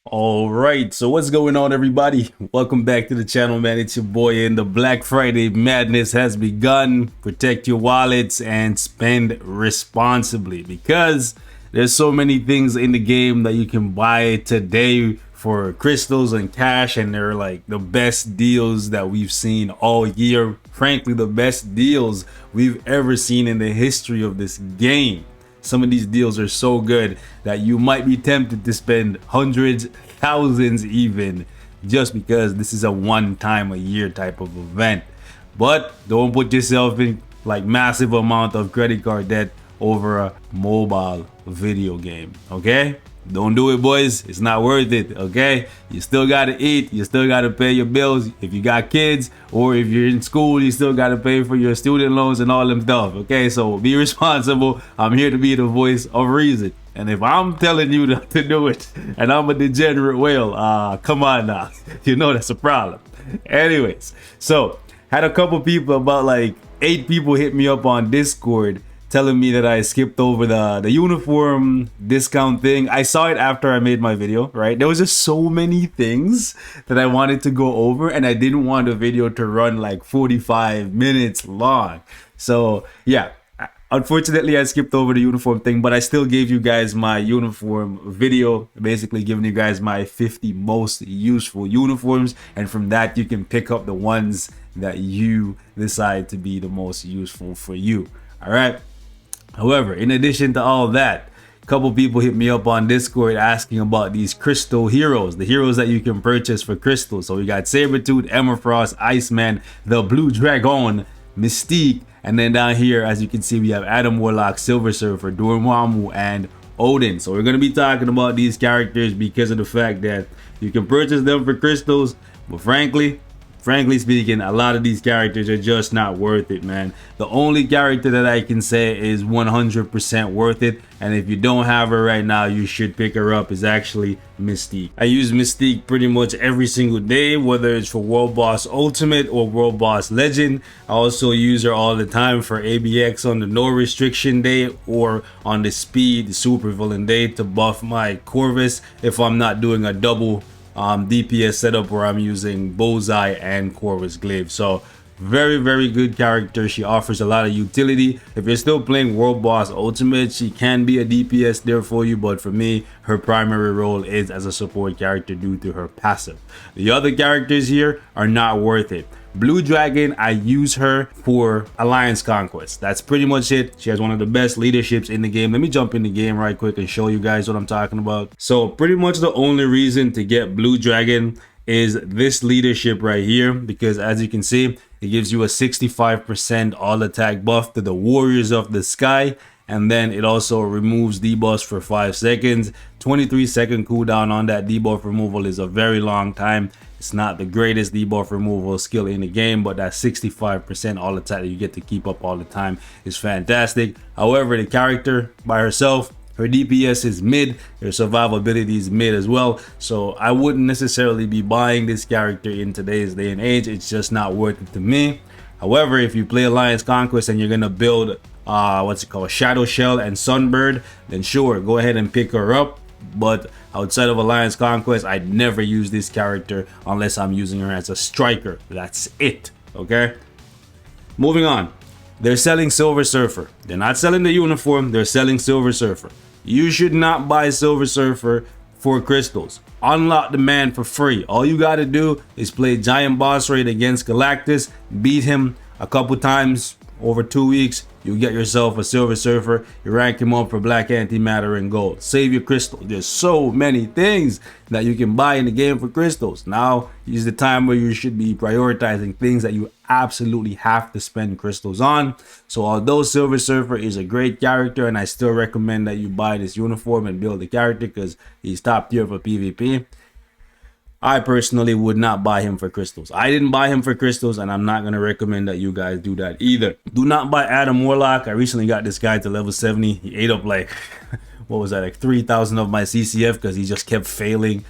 All right, so what's going on, everybody? Welcome back to the channel, man. It's your boy, and the Black Friday madness has begun. Protect your wallets and spend responsibly, because there's so many things in the game that you can buy today for crystals and cash, and they're like the best deals that we've seen all year. Frankly, the best deals we've ever seen in the history of this game. Some of these deals are so good that you might be tempted to spend hundreds, thousands even, just because this is a one time a year type of event. But don't put yourself in like massive amount of credit card debt over a mobile video game, okay? Don't do it, boys. It's not worth it, okay? You still gotta eat, you still gotta pay your bills. If you got kids or if you're in school, you still gotta pay for your student loans and all them stuff, okay? So be responsible. I'm here to be the voice of reason. And if I'm telling you to do it and I'm a degenerate whale, come on now. You know that's a problem. Anyways, so had a couple people, about like 8 people hit me up on Discord telling me that I skipped over the uniform discount thing. I saw it after I made my video, right? There was just so many things that I wanted to go over, and I didn't want the video to run like 45 minutes long. So yeah, unfortunately I skipped over the uniform thing, but I still gave you guys my uniform video, basically giving you guys my 50 most useful uniforms, and from that you can pick up the ones that you decide to be the most useful for you. All right. However, in addition to all that, a couple people hit me up on Discord asking about these crystal heroes, the heroes that you can purchase for crystals. So we got Sabretooth, Emmerfrost, Iceman, the Blue Dragon, Mystique, and then down here, as you can see, we have Adam Warlock, Silver Surfer, Dormammu, and Odin. So we're going to be talking about these characters because of the fact that you can purchase them for crystals, but frankly speaking, a lot of these characters are just not worth it, man. The only character that I can say is 100% worth it, and if you don't have her right now, you should pick her up, is actually Mystique. I use Mystique pretty much every single day, whether it's for World Boss Ultimate or World Boss Legend. I also use her all the time for ABX on the no restriction day or on the speed super villain day to buff my Corvus if I'm not doing a double DPS setup where I'm using Bullseye and Corvus Glaive. So very good character. She offers a lot of utility. If you're still playing World Boss Ultimate, she can be a DPS there for you, but for me, her primary role is as a support character due to her passive. The other characters here are not worth it. Blue Dragon, I use her for Alliance Conquest. That's pretty much it. She has one of the best leaderships in the game. Let me jump in the game right quick and show you guys what I'm talking about. So pretty much the only reason to get Blue Dragon is this leadership right here, because as you can see, it gives you a 65% all attack buff to the Warriors of the Sky, and then it also removes debuffs for 5 seconds. 23-second cooldown on that debuff removal is a very long time. It's not the greatest debuff removal skill in the game, but that 65% all attack that you get to keep up all the time is fantastic. However, the character by herself, her DPS is mid, her survivability is mid as well, so I wouldn't necessarily be buying this character in today's day and age. It's just not worth it to me. However, if you play Alliance Conquest and you're gonna build Shadow Shell and Sunbird, then sure, go ahead and pick her up. But outside of Alliance Conquest, I'd never use this character unless I'm using her as a striker. That's it, okay? Moving on. They're selling Silver Surfer. They're not selling the uniform, they're selling Silver Surfer. You should not buy Silver Surfer for crystals. Unlock the man for free. All you gotta do is play Giant Boss Raid against Galactus, beat him a couple times over 2 weeks, you get yourself a Silver Surfer, you rank him up for Black Antimatter and Gold. Save your crystals. There's so many things that you can buy in the game for crystals. Now is the time where you should be prioritizing things that you absolutely have to spend crystals on. So although Silver Surfer is a great character, and I still recommend that you buy this uniform and build the character because he's top tier for PvP, I personally would not buy him for crystals. I didn't buy him for crystals, and I'm not going to recommend that you guys do that either. Do not buy Adam Warlock. I recently got this guy to level 70. He ate up like, what was that, like 3,000 of my CCF because he just kept failing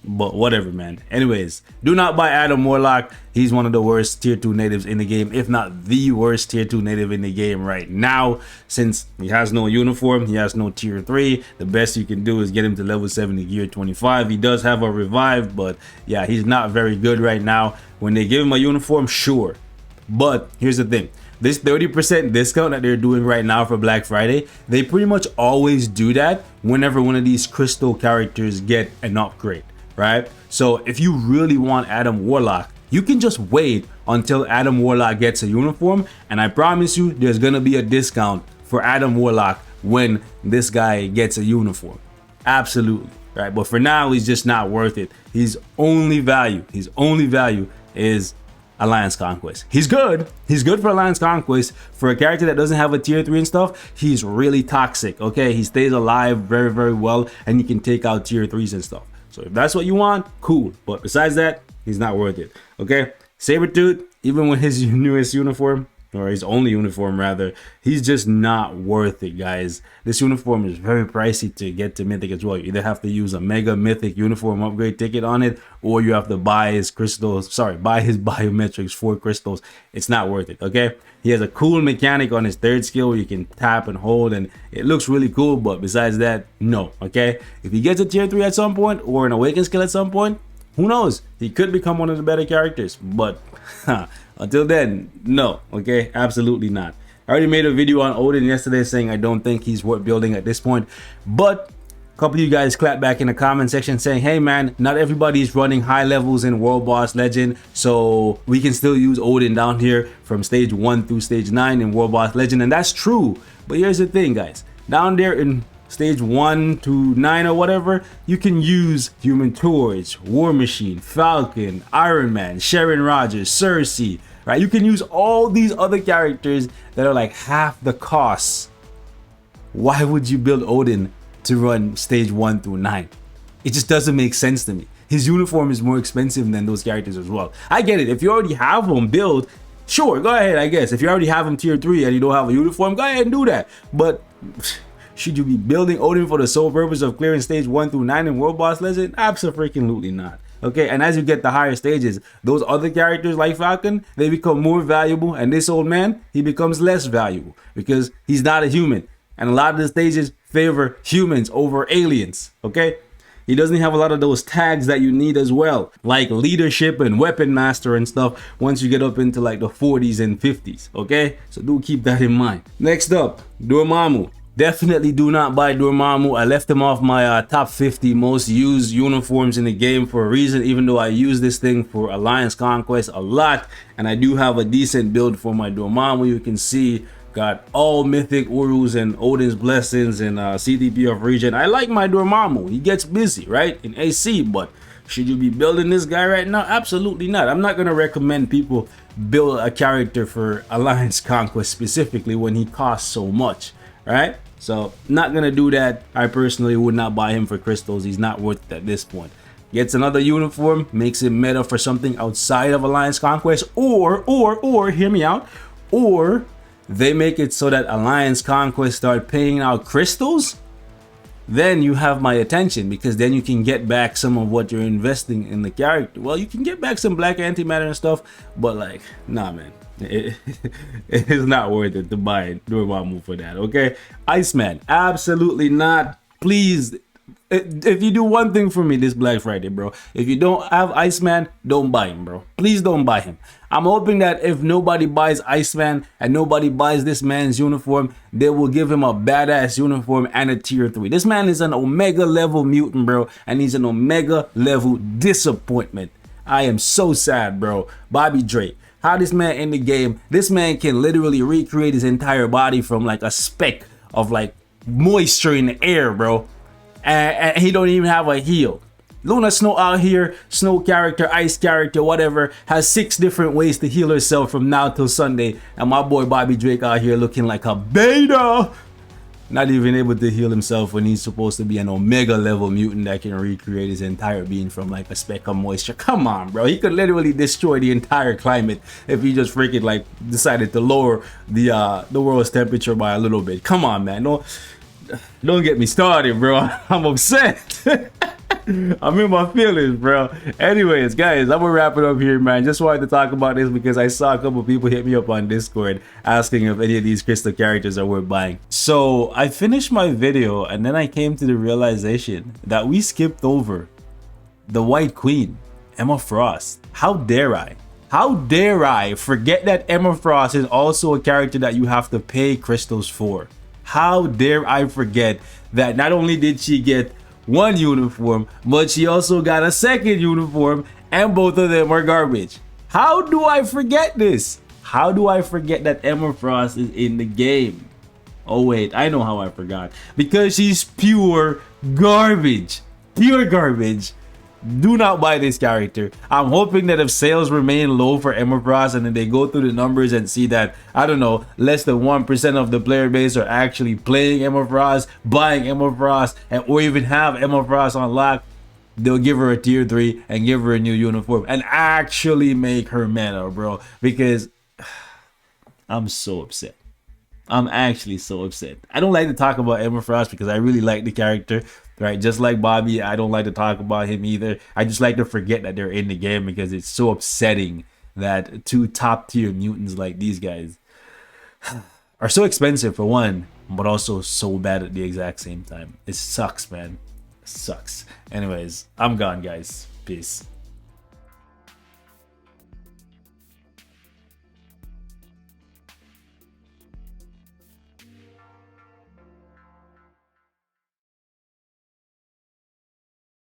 But whatever, man. Anyways, do not buy Adam Warlock. He's one of the worst tier 2 natives in the game, if not the worst tier 2 native in the game right now. Since he has no uniform, he has no tier 3. The best you can do is get him to level 70 gear 25. He does have a revive, but yeah, he's not very good right now. When they give him a uniform, sure. But here's the thing. This 30% discount that they're doing right now for Black Friday, they pretty much always do that whenever one of these crystal characters get an upgrade. Right? So if you really want Adam Warlock, you can just wait until Adam Warlock gets a uniform, and I promise you there's gonna be a discount for Adam Warlock when this guy gets a uniform. Absolutely. Right? But for now, he's just not worth it. His only value is Alliance Conquest. He's good for Alliance Conquest. For a character that doesn't have a tier 3 and stuff, he's really toxic. Okay, he stays alive very, very well, and you can take out tier 3s and stuff. So if that's what you want, cool. But besides that, he's not worth it. Okay? Sabretooth, even with his newest uniform, or his only uniform rather, he's just not worth it, guys. This uniform is very pricey to get to Mythic as well. You either have to use a Mega Mythic uniform upgrade ticket on it, or you have to buy his crystals, buy his biometrics for crystals. It's not worth it, okay? He has a cool mechanic on his 3rd skill where you can tap and hold, and it looks really cool, but besides that, no, okay? If he gets a tier 3 at some point, or an awakened skill at some point, who knows? He could become one of the better characters, but until then, no, okay? Absolutely not. I already made a video on Odin yesterday saying I don't think he's worth building at this point, but a couple of you guys clapped back in the comment section saying, hey man, not everybody's running high levels in World Boss Legend, so we can still use Odin down here from stage 1 through stage 9 in World Boss Legend, and that's true. But here's the thing, guys. Down there in stage 1 to 9 or whatever, you can use Human Torch, War Machine, Falcon, Iron Man, Sharon Rogers, Cersei, right? You can use all these other characters that are like half the cost. Why would you build Odin to run stage 1 through 9? It just doesn't make sense to me. His uniform is more expensive than those characters as well. I get it. If you already have them built, sure, go ahead, I guess. If you already have them tier 3 and you don't have a uniform, go ahead and do that. But should you be building Odin for the sole purpose of clearing stage 1 through 9 in World Boss Legend? Absolutely not. Okay, and as you get the higher stages, those other characters like Falcon, they become more valuable, and this old man, he becomes less valuable because he's not a human. And a lot of the stages favor humans over aliens, okay? He doesn't have a lot of those tags that you need as well, like leadership and weapon master and stuff once you get up into like the 40s and 50s, okay? So do keep that in mind. Next up, Dormammu. Definitely do not buy Dormammu. I left him off my top 50 most used uniforms in the game for a reason, even though I use this thing for Alliance Conquest a lot, and I do have a decent build for my Dormammu. You can see got all mythic Urus and Odin's blessings and CDP of region. I like my Dormammu. He gets busy, right, in AC, but should you be building this guy right now? Absolutely not. I'm not going to recommend people build a character for Alliance Conquest specifically when he costs so much, right? So not gonna do that. I personally would not buy him for crystals. He's not worth it at this point. Gets another uniform, makes it meta for something outside of Alliance Conquest, or hear me out, or they make it so that Alliance Conquest start paying out crystals. Then you have my attention, because then you can get back some of what you're investing in the character. Well, you can get back some black antimatter and stuff, but like, nah, man. It is not worth it to buy Dormammu for that, okay? Iceman, absolutely not. Please, if you do one thing for me this Black Friday, bro, if you don't have Iceman, don't buy him, bro. Please don't buy him. I'm hoping that if nobody buys Iceman and nobody buys this man's uniform, they will give him a badass uniform and a tier 3. This man is an Omega level mutant, bro, and he's an Omega level disappointment. I am so sad, bro. Bobby Drake. How this man in the game, this man can literally recreate his entire body from like a speck of like moisture in the air, bro. And he don't even have a heal. Luna Snow out here, snow character, ice character, whatever, has 6 different ways to heal herself from now till Sunday. And my boy Bobby Drake out here looking like a beta. Not even able to heal himself when he's supposed to be an Omega level mutant that can recreate his entire being from like a speck of moisture. Come on, bro. He could literally destroy the entire climate if he just freaking like decided to lower the world's temperature by a little bit. Come on, man. Don't get me started, bro. I'm upset. I'm in my feelings, bro. Anyways, guys, I'm gonna wrap it up here, man. Just wanted to talk about this because I saw a couple people hit me up on Discord asking if any of these crystal characters are worth buying. So I finished my video and then I came to the realization that we skipped over the White Queen, Emma Frost. How dare I? How dare I forget that Emma Frost is also a character that you have to pay crystals for? How dare I forget that not only did she get one uniform, but she also got a second uniform, and both of them are garbage. How do I forget this? How do I forget that Emma Frost is in the game? Oh wait, I know how I forgot. Because she's pure garbage. Pure garbage. Do not buy this character. I'm hoping that if sales remain low for Emma Frost and then they go through the numbers and see that, I don't know, less than 1% of the player base are actually playing Emma Frost, buying Emma Frost, or even have Emma Frost on lock, they'll give her a tier 3 and give her a new uniform and actually make her meta, bro. Because I'm so upset. I'm actually so upset. I don't like to talk about Emma Frost because I really like the character, right? Just like Bobby, I don't like to talk about him either. I just like to forget that they're in the game because it's so upsetting that two top tier mutants like these guys are so expensive for one, but also so bad at the exact same time. It sucks, man. It sucks. Anyways, I'm gone, guys. Peace.